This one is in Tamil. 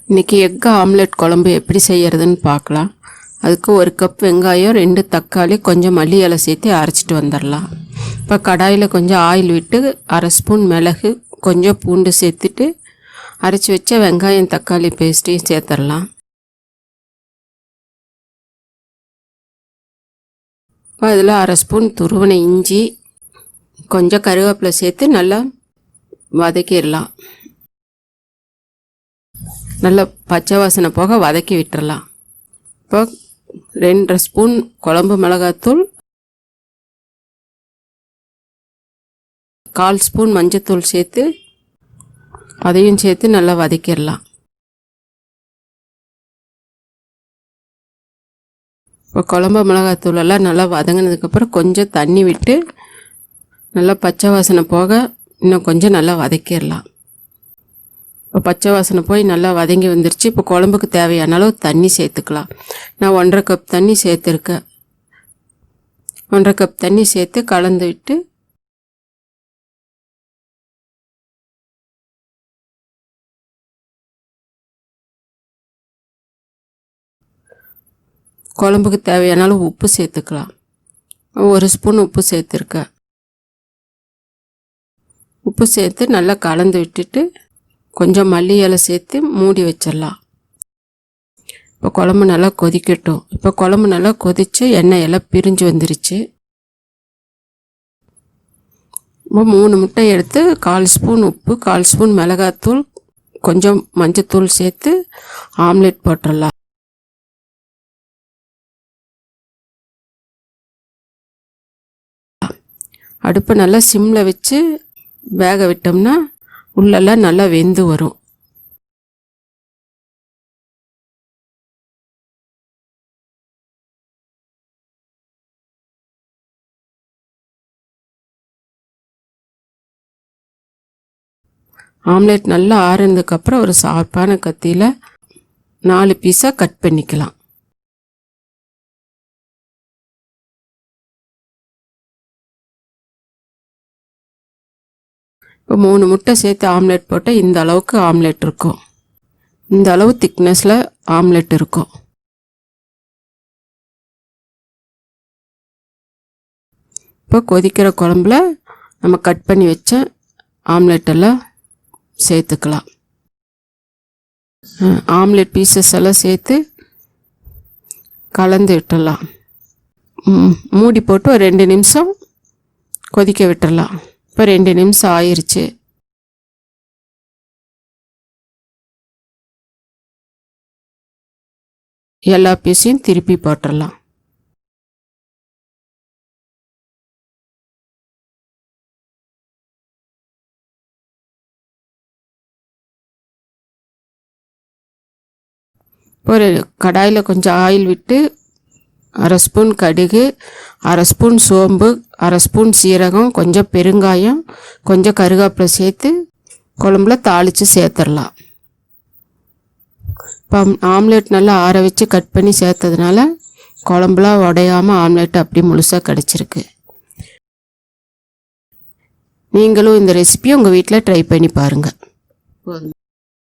இன்றைக்கி எக் ஆம்லெட் குழம்பு எப்படி செய்கிறதுன்னு பார்க்கலாம். அதுக்கு 1 கப் வெங்காயம், 2 தக்காளி, கொஞ்சம் மல்லி இலை சேர்த்து அரைச்சிட்டு வந்துடலாம். இப்போ கடாயில் கொஞ்சம் ஆயில் விட்டு 1/2 ஸ்பூன் மிளகு, கொஞ்சம் பூண்டு சேர்த்துட்டு அரைச்சி வச்ச வெங்காயம் தக்காளி பேஸ்ட்டையும் சேர்த்துடலாம். இப்போ அதில் 1/2 ஸ்பூன் துருவன இஞ்சி, கொஞ்சம் கருவேப்பிலை சேர்த்து நல்லா வதக்கிடலாம். நல்லா பச்சை வாசனை போக வதக்கி விட்டுறலாம். இப்போ 2 ஸ்பூன் குழம்பு மிளகாத்தூள், 1/4 ஸ்பூன் மஞ்சத்தூள் சேர்த்து அதையும் சேர்த்து நல்லா வதக்கிடலாம். இப்போ குழம்பு மிளகாத்தூள் எல்லாம் நல்லா வதங்கினதுக்கப்புறம் கொஞ்சம் தண்ணி விட்டு நல்லா பச்சை வாசனை போக இன்னும் கொஞ்சம் நல்லா வதக்கிடலாம். இப்போ பச்சை வாசனை போய் நல்லா வதங்கி வந்துருச்சு. இப்போ குழம்புக்கு தேவையான அளவு தண்ணி சேர்த்துக்கலாம். நான் 1/2 கப் தண்ணி சேர்த்துருக்கேன். 1/2 கப் தண்ணி சேர்த்து கலந்து விட்டு குழம்புக்கு தேவையான அளவு உப்பு சேர்த்துக்கலாம். 1 ஸ்பூன் உப்பு சேர்த்துருக்கேன். உப்பு சேர்த்து நல்லா கலந்து விட்டுட்டு கொஞ்சம் மல்லி இலை சேர்த்து மூடி வச்சிடலாம். இப்போ குழம்பு நல்லா கொதிக்கட்டும். இப்போ குழம்பு நல்லா கொதித்து எண்ணெய் எல்லாம் பிரிஞ்சு வந்துருச்சு. இப்போ 3 முட்டை எடுத்து 1/4 ஸ்பூன் உப்பு, 1/4 ஸ்பூன் மிளகாத்தூள், கொஞ்சம் மஞ்சத்தூள் சேர்த்து ஆம்லெட் போட்டுடலாம். அடுப்பை நல்லா சிம்மில் வச்சு வேக விட்டோம்னா உள்ளெல்லாம் நல்லா வெந்து வரும். ஆம்லெட் நல்லா ஆறுனதுக்கப்புறம் ஒரு ஷார்ப்பான கத்தியில் 4 பீஸாக கட் பண்ணிக்கலாம். இப்போ 3 முட்டை சேர்த்து ஆம்லெட் போட்டால் இந்த அளவுக்கு ஆம்லெட் இருக்கும். இந்த அளவு திக்னஸில் ஆம்லெட் இருக்கும். இப்போ கொதிக்கிற குழம்புல நம்ம கட் பண்ணி வச்ச ஆம்லெட்டெல்லாம் சேர்த்துக்கலாம். ஆம்லெட் பீசஸ் எல்லாம் சேர்த்து கலந்து விட்டுடலாம். மூடி போட்டு ஒரு 2 நிமிஷம் கொதிக்க விட்டுடலாம். இப்போ 2 நிமிஷம் ஆயிடுச்சு. எல்லா பீஸையும் திருப்பி போட்டுடலாம். ஒரு கடாயில் கொஞ்சம் ஆயில் விட்டு 1/2 ஸ்பூன் கடுகு, 1/2 ஸ்பூன் சோம்பு, 1/2 ஸ்பூன் சீரகம், கொஞ்சம் பெருங்காயம், கொஞ்சம் கருவேப்பிலை சேர்த்து குழம்புல தாளித்து சேர்த்துடலாம். இப்போ ஆம்லெட் நல்லா ஆற வச்சு கட் பண்ணி சேர்த்ததுனால குழம்புலாம் உடையாமல் ஆம்லெட் அப்படி முழுசாக கிடச்சிருக்கு. நீங்களும் இந்த ரெசிபியை உங்கள் வீட்டில் ட்ரை பண்ணி பாருங்கள்.